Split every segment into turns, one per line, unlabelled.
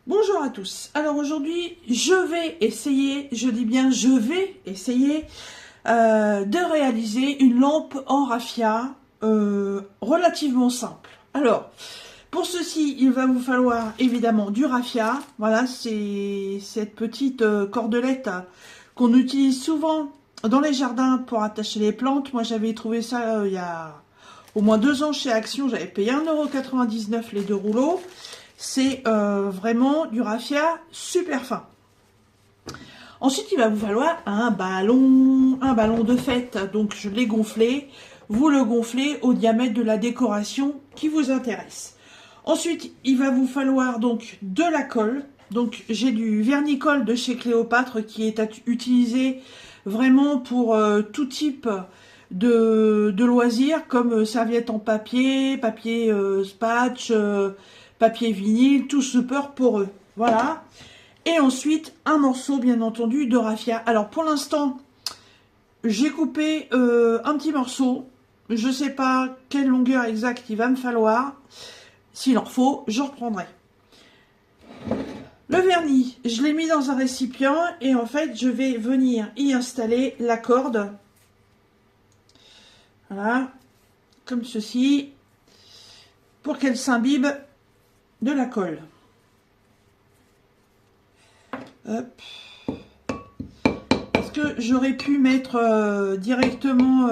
Bonjour à tous. Alors aujourd'hui, je vais essayer, je dis bien je vais essayer de réaliser une lampe en raffia relativement simple. Alors, pour ceci, il va vous falloir évidemment du raffia. Voilà, c'est cette petite cordelette qu'on utilise souvent dans les jardins pour attacher les plantes. Moi, j'avais trouvé ça il y a au moins 2 ans chez Action. J'avais payé 1,99 € les 2 rouleaux. C'est vraiment du raffia super fin. Ensuite, il va vous falloir un ballon de fête. Donc, je l'ai gonflé. Vous le gonflez au diamètre de la décoration qui vous intéresse. Ensuite, il va vous falloir donc de la colle. Donc, j'ai du vernis-colle de chez Cléopâtre qui est utilisé vraiment pour tout type de loisirs, comme serviettes en papier, papier spatch, papier vinyle, tout super pour eux. Voilà. Et ensuite, un morceau, bien entendu, de raffia. Alors, pour l'instant, j'ai coupé un petit morceau. Je ne sais pas quelle longueur exacte il va me falloir. S'il en faut, je reprendrai. Le vernis, je l'ai mis dans un récipient et en fait, je vais venir y installer la corde. Voilà, comme ceci, pour qu'elle s'imbibe de la colle. Hop. Parce que j'aurais pu mettre directement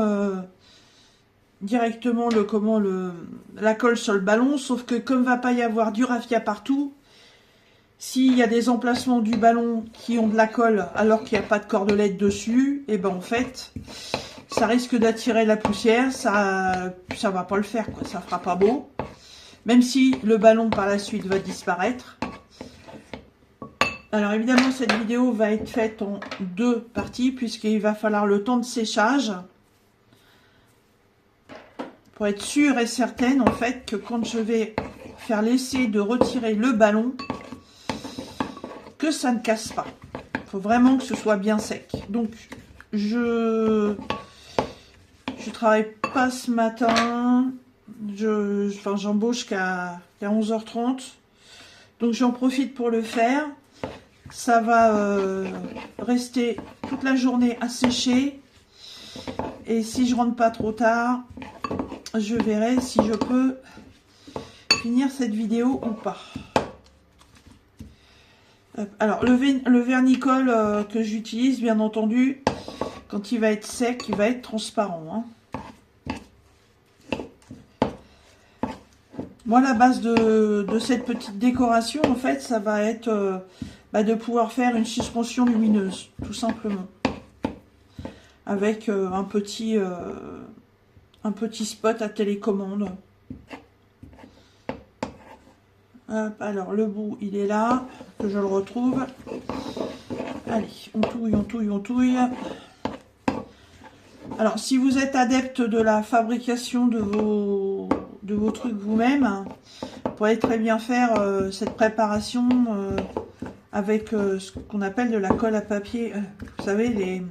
la colle sur le ballon, sauf que comme va pas y avoir du raffia partout, s'il y a des emplacements du ballon qui ont de la colle alors qu'il n'y a pas de cordelette dessus, et ben en fait, ça risque d'attirer la poussière, ça va pas le faire, quoi, ça fera pas beau. Même si le ballon par la suite va disparaître. Alors évidemment, cette vidéo va être faite en 2 parties puisqu'il va falloir le temps de séchage pour être sûre et certaine en fait que quand je vais faire l'essai de retirer le ballon, que ça ne casse pas. Il faut vraiment que ce soit bien sec. Donc je travaille pas ce matin. J'embauche qu'à 11h30. Donc j'en profite pour le faire. Ça va rester toute la journée à sécher. Et si je rentre pas trop tard, je verrai si je peux finir cette vidéo ou pas. Alors le vernis-colle que j'utilise, bien entendu, quand il va être sec, il va être transparent. Moi, la base de cette petite décoration, en fait, ça va être de pouvoir faire une suspension lumineuse, tout simplement. Avec un petit spot à télécommande. Hop, alors, le bout, il est là, que je le retrouve. Allez, on touille, on touille, on touille. Alors, si vous êtes adepte de la fabrication de vos trucs vous-même, vous pourrez très bien faire cette préparation avec ce qu'on appelle de la colle à papier. Vous savez,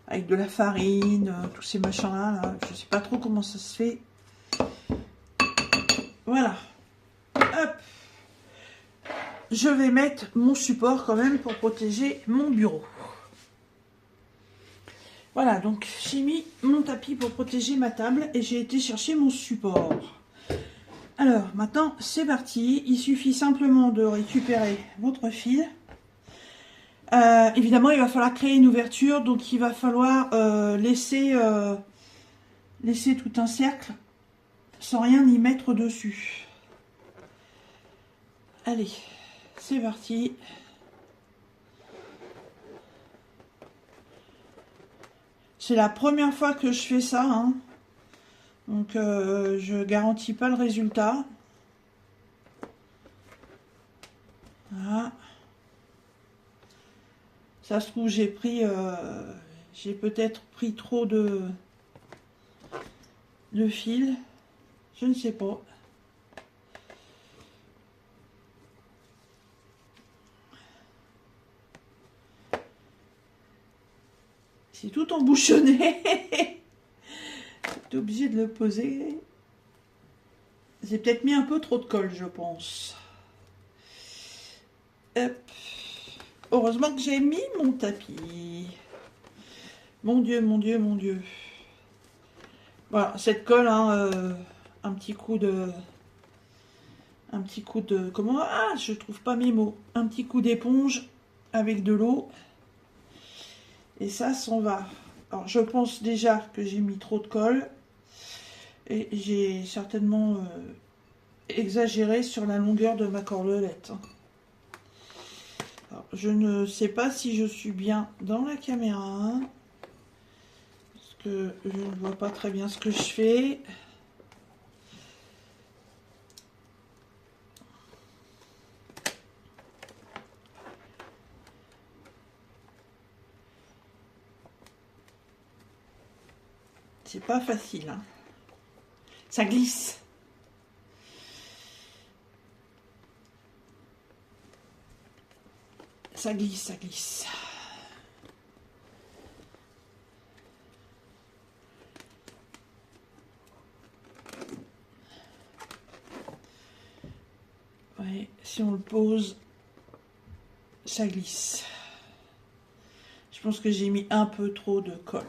avec de la farine, tous ces machins-là. Là. Je ne sais pas trop comment ça se fait. Voilà. Hop. Je vais mettre mon support quand même pour protéger mon bureau. Voilà, donc j'ai mis mon tapis pour protéger ma table et j'ai été chercher mon support. Alors, maintenant, c'est parti. Il suffit simplement de récupérer votre fil. Évidemment, il va falloir créer une ouverture, donc il va falloir laisser tout un cercle sans rien y mettre dessus. Allez, c'est parti. C'est la première fois que je fais ça, hein. Donc je garantis pas le résultat. Voilà. Ça se trouve, j'ai peut-être pris trop de fil. Je ne sais pas. C'est tout embouchonné. J'étais obligée de le poser. J'ai peut-être mis un peu trop de colle, je pense. Hop. Heureusement que j'ai mis mon tapis. Mon Dieu, mon Dieu, mon Dieu. Voilà, cette colle, hein, un petit coup de... Comment... Ah, je trouve pas mes mots. Un petit coup d'éponge avec de l'eau. Et ça s'en va. Alors, je pense déjà que j'ai mis trop de colle. Et j'ai certainement exagéré sur la longueur de ma cordelette. Alors, je ne sais pas si je suis bien dans la caméra. Parce que je ne vois pas très bien ce que je fais. C'est pas facile, hein. Ça glisse. Ça glisse, ça glisse. Ouais, si on le pose, ça glisse. Je pense que j'ai mis un peu trop de colle.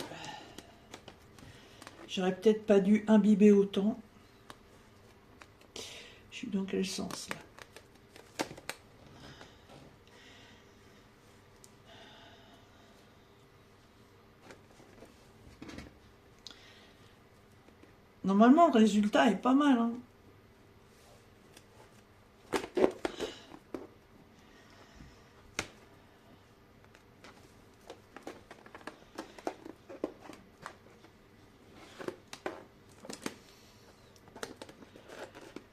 J'aurais peut-être pas dû imbiber autant. Je suis dans quel sens là? Normalement, le résultat est pas mal, hein.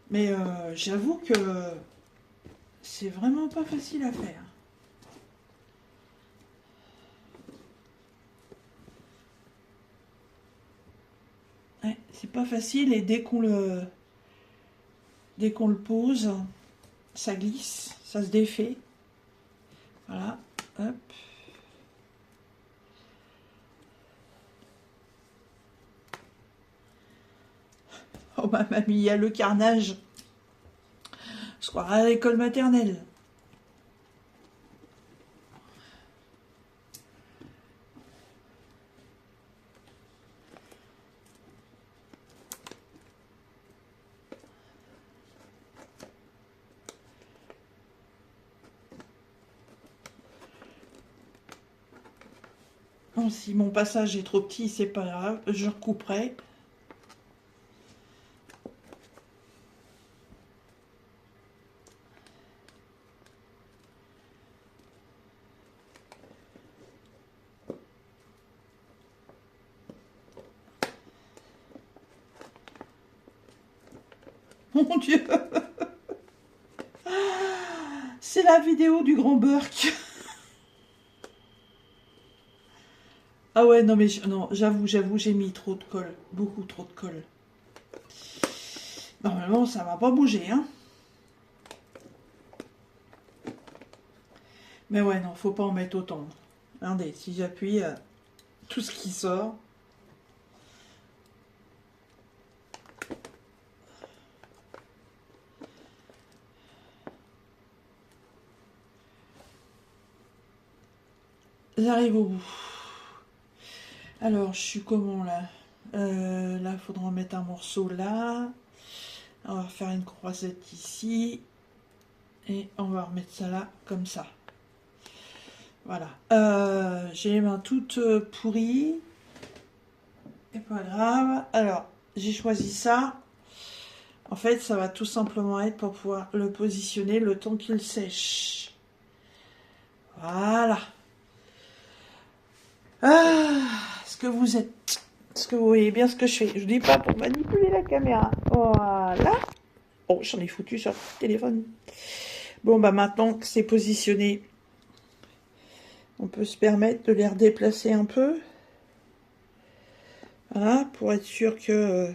Mais j'avoue que c'est vraiment pas facile à faire. Ouais, c'est pas facile et dès qu'on le pose, ça glisse, ça se défait. Voilà, hop. Oh ma mamie, il y a le carnage. Je croirais à l'école maternelle. Bon, si mon passage est trop petit, c'est pas grave, je recouperai. Mon Dieu, c'est la vidéo du grand Burk. Ah ouais, non mais non, j'avoue, j'ai mis trop de colle, beaucoup trop de colle. Normalement, ça va pas bouger, hein. Mais ouais, non, faut pas en mettre autant. Regardez, si j'appuie, tout ce qui sort. J'arrive au bout. Alors, je suis comment là? Là, il faudra en mettre un morceau là. On va faire une croisette ici. Et on va remettre ça là, comme ça. Voilà. J'ai les mains toutes pourries. Et pas grave. Alors, j'ai choisi ça. En fait, ça va tout simplement être pour pouvoir le positionner le temps qu'il sèche. Voilà. Ah, est-ce que vous êtes... Est-ce que vous voyez bien ce que je fais? Je dis pas pour manipuler la caméra. Voilà. Oh, j'en ai foutu sur le téléphone. Bon, bah maintenant que c'est positionné, on peut se permettre de les redéplacer un peu. Voilà, pour être sûr que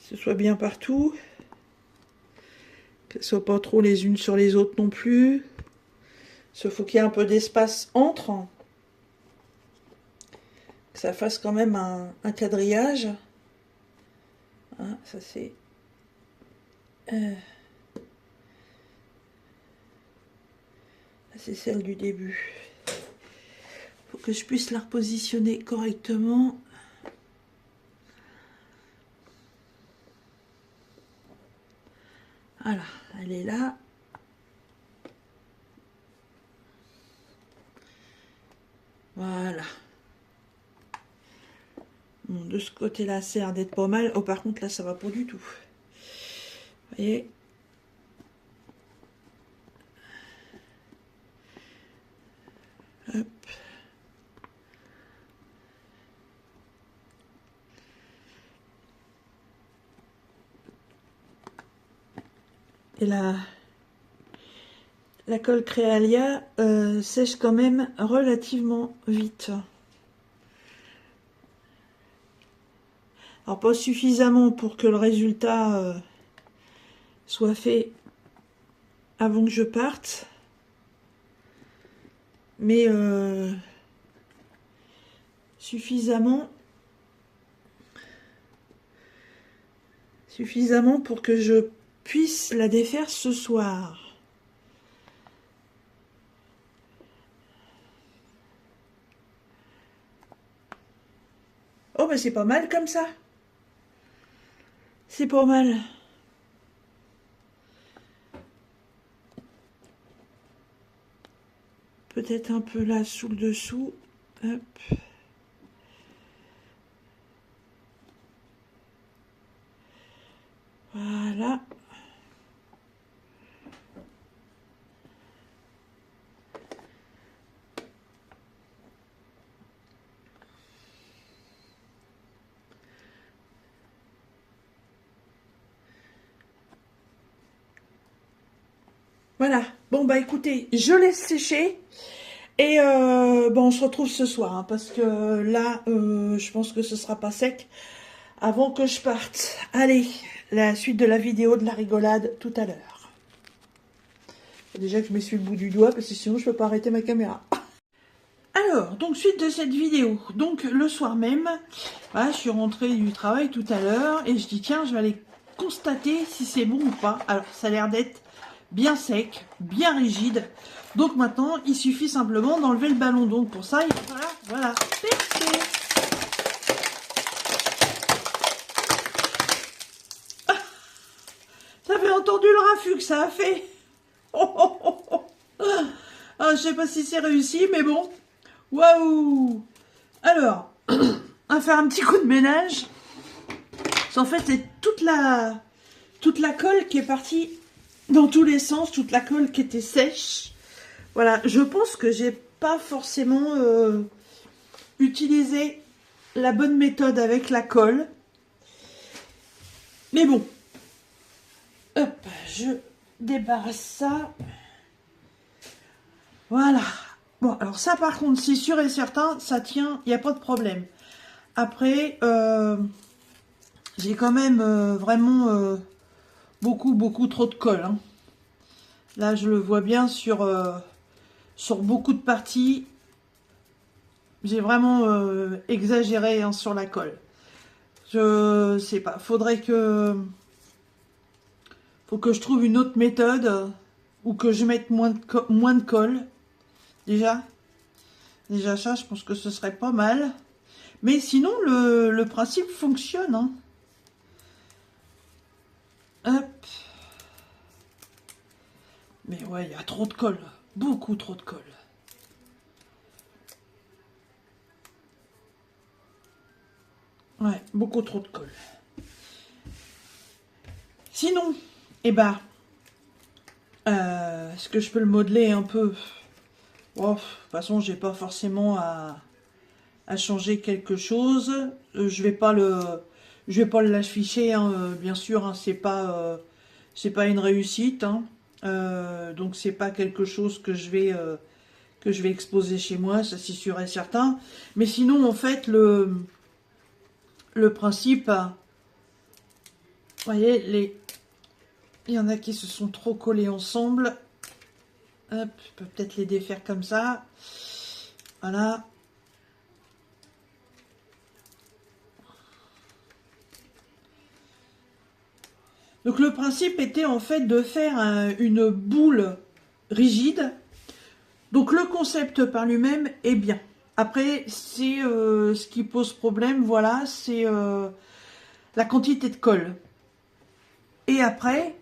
ce soit bien partout. Qu'elles ne soient pas trop les unes sur les autres non plus. Il faut qu'il y ait un peu d'espace entre. Que ça fasse quand même un quadrillage. Hein, ça c'est... C'est celle du début. Faut que je puisse la repositionner correctement. Voilà, elle est là. Voilà. Bon, de ce côté-là, ça a l'air d'être pas mal. Oh, par contre, là, ça va pas du tout. Vous voyez? Hop. Et la colle Créalia sèche quand même relativement vite. Alors pas suffisamment pour que le résultat soit fait avant que je parte, mais suffisamment pour que je puisse la défaire ce soir. Oh, bah c'est pas mal comme ça. C'est pas mal. Peut-être un peu là sous le dessous. Hop. Voilà. Voilà. Bon, bah écoutez, je laisse sécher. Et bon, on se retrouve ce soir, hein, parce que là, je pense que ce sera pas sec avant que je parte. Allez, la suite de la vidéo de la rigolade tout à l'heure. Déjà que je m'essuie le bout du doigt, parce que sinon je peux pas arrêter ma caméra. Alors, donc suite de cette vidéo, donc le soir même, voilà, je suis rentrée du travail tout à l'heure, et je dis tiens, je vais aller constater si c'est bon ou pas. Alors, ça a l'air d'être bien sec, bien rigide. Donc maintenant, il suffit simplement d'enlever le ballon. Donc pour ça, il va falloir, voilà, percer. Ça avait entendu le raffut que ça a fait. Oh, oh, oh, oh. Ah, je sais pas si c'est réussi, mais bon. Waouh. Alors, on va faire un petit coup de ménage. En fait, c'est toute la colle qui est partie dans tous les sens, toute la colle qui était sèche. Voilà, je pense que j'ai pas forcément utilisé la bonne méthode avec la colle. Mais bon. Hop, je débarrasse ça. Voilà. Bon, alors ça par contre, c'est sûr et certain, ça tient, il n'y a pas de problème. Après, j'ai quand même vraiment beaucoup trop de colle. Hein. Là, je le vois bien sur beaucoup de parties. J'ai vraiment exagéré hein, sur la colle. Je sais pas. Faut que je trouve une autre méthode ou que je mette moins de colle. Déjà ça, je pense que ce serait pas mal. Mais sinon, le principe fonctionne. Hein. Hop. Mais ouais, il y a trop de colle. Beaucoup trop de colle. Ouais, beaucoup trop de colle. Sinon, eh ben, est-ce que je peux le modeler un peu? Oh, de toute façon, j'ai pas forcément à changer quelque chose. Je vais pas l'afficher, hein, bien sûr. Hein, c'est pas une réussite. Hein, donc c'est pas quelque chose que je vais exposer chez moi, ça c'est sûr et certain. Mais sinon, en fait, le principe, vous voyez, il y en a qui se sont trop collés ensemble. Hop, je peux peut-être les défaire comme ça. Voilà. Donc le principe était en fait de faire une boule rigide Donc le concept par lui-même est bien. Après, c'est ce qui pose problème, voilà, c'est la quantité de colle. Et après,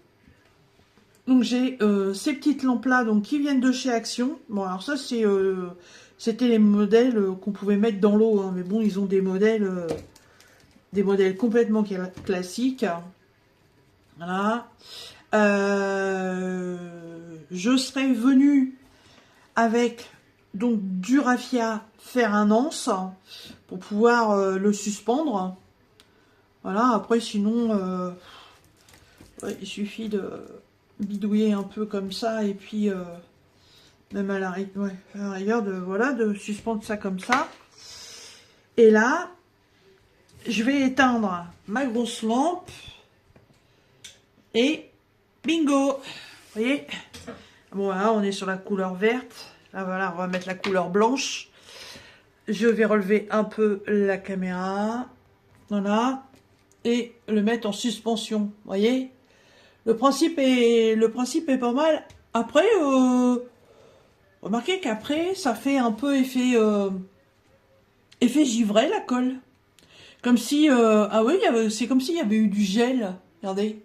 donc j'ai ces petites lampes-là donc qui viennent de chez Action. Bon, alors ça, c'était les modèles qu'on pouvait mettre dans l'eau, hein, mais bon, ils ont des modèles complètement classiques. Voilà. Je serais venue avec donc du raffia faire un anse pour pouvoir le suspendre. Voilà, après sinon ouais, il suffit de bidouiller un peu comme ça et puis même à la rigueur de voilà de suspendre ça comme ça. Et là, je vais éteindre ma grosse lampe et bingo. Vous voyez? Bon, là, on est sur la couleur verte. Là, voilà, on va mettre la couleur blanche. Je vais relever un peu la caméra. Voilà. Et le mettre en suspension. Vous voyez? Le principe est pas mal. Après, remarquez qu'après, ça fait un peu effet givré, la colle. Comme si... ah oui, c'est comme s'il y avait eu du gel. Regardez.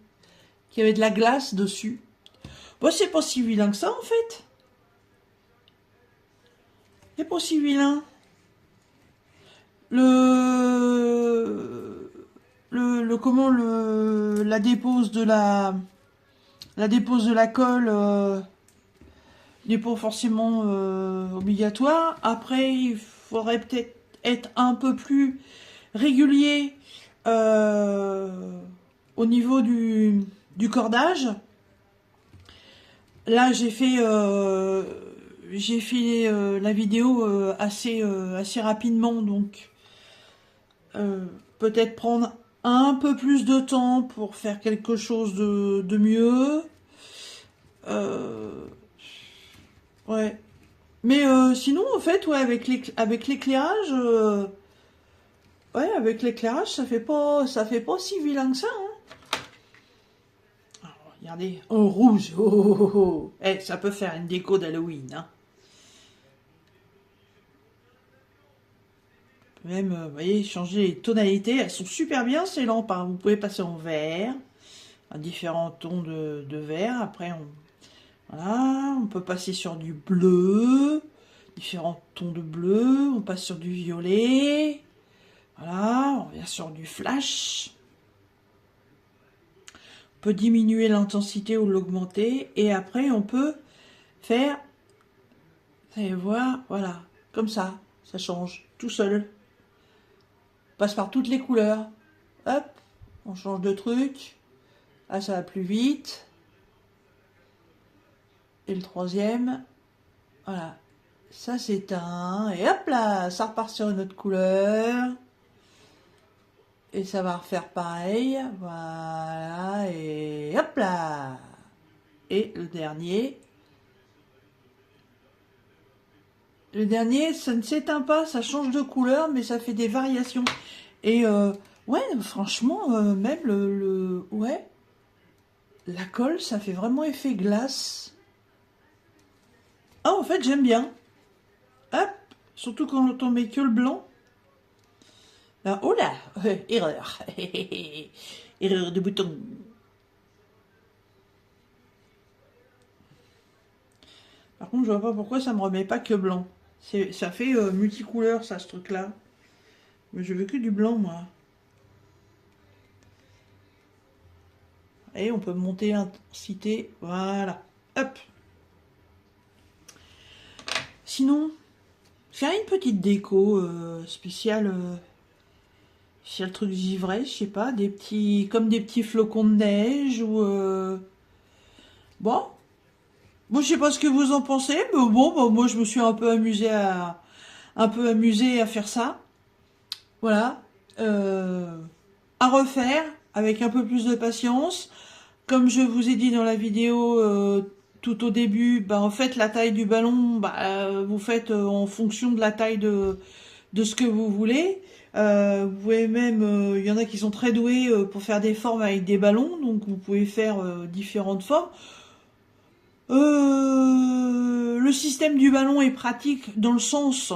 Qu'il y avait de la glace dessus. Bon, c'est pas si vilain que ça, en fait. C'est pas si vilain. La dépose de la colle n'est pas forcément obligatoire. Après, il faudrait peut-être être un peu plus régulier au niveau du cordage. Là, j'ai fait la vidéo assez rapidement, donc peut-être prendre un peu plus de temps pour faire quelque chose de mieux. Ouais. Mais sinon, en fait, ouais, avec l'éclairage, ouais, avec l'éclairage, ça fait pas si vilain que ça, hein. Alors, regardez, en rouge, oh, oh, oh, oh. Eh, ça peut faire une déco d'Halloween, hein. Même, vous voyez, changer les tonalités, elles sont super bien ces lampes, hein. Vous pouvez passer en vert, à différents tons de vert. Après, voilà, on peut passer sur du bleu, différents tons de bleu. On passe sur du violet. Voilà, on revient sur du flash. On peut diminuer l'intensité ou l'augmenter. Et après, on peut faire, vous allez voir, voilà, comme ça change tout seul. On passe par toutes les couleurs. Hop, on change de truc. Là, ça va plus vite. Et le troisième, voilà, ça s'éteint. Et hop là, ça repart sur une autre couleur. Et ça va refaire pareil. Voilà, et hop là. Et le dernier, ça ne s'éteint pas, ça change de couleur, mais ça fait des variations. Et ouais, franchement, même ouais, la colle, ça fait vraiment effet glace. Ah, en fait, j'aime bien. Hop, surtout quand on met que le blanc. Là, oh là, erreur. Erreur de bouton. Par contre, je vois pas pourquoi ça me remet pas que blanc. Ça fait multicouleur, ça, ce truc-là. Mais je veux que du blanc, moi. Et on peut monter l'intensité. Voilà. Hop. Sinon, faire une petite déco spéciale... c'est le truc givré, je sais pas, comme des petits flocons de neige ou bon, moi je sais pas ce que vous en pensez, mais bon, bah, moi je me suis un peu amusée à faire ça, voilà, à refaire avec un peu plus de patience, comme je vous ai dit dans la vidéo tout au début, bah en fait la taille du ballon, bah vous faites en fonction de la taille de ce que vous voulez. Vous pouvez même, il y en a qui sont très doués pour faire des formes avec des ballons, donc vous pouvez faire différentes formes. Le le système du ballon est pratique dans le sens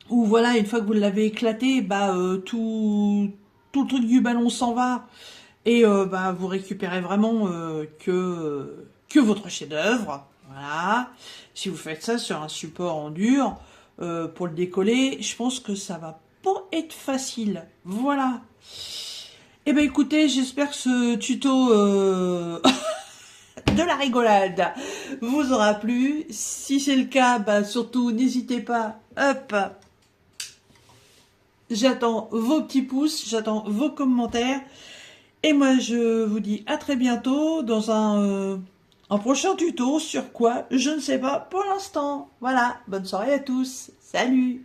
où voilà, une fois que vous l'avez éclaté, bah tout le truc du ballon s'en va et bah vous récupérez vraiment que votre chef-d'œuvre. Voilà. Si vous faites ça sur un support en dur pour le décoller, je pense que ça va pas être facile. Voilà. Eh ben écoutez, j'espère que ce tuto de la rigolade vous aura plu. Si c'est le cas, bah surtout n'hésitez pas, hop, j'attends vos petits pouces, j'attends vos commentaires. Et moi je vous dis à très bientôt dans un prochain tuto sur quoi, je ne sais pas pour l'instant. Voilà, bonne soirée à tous, salut!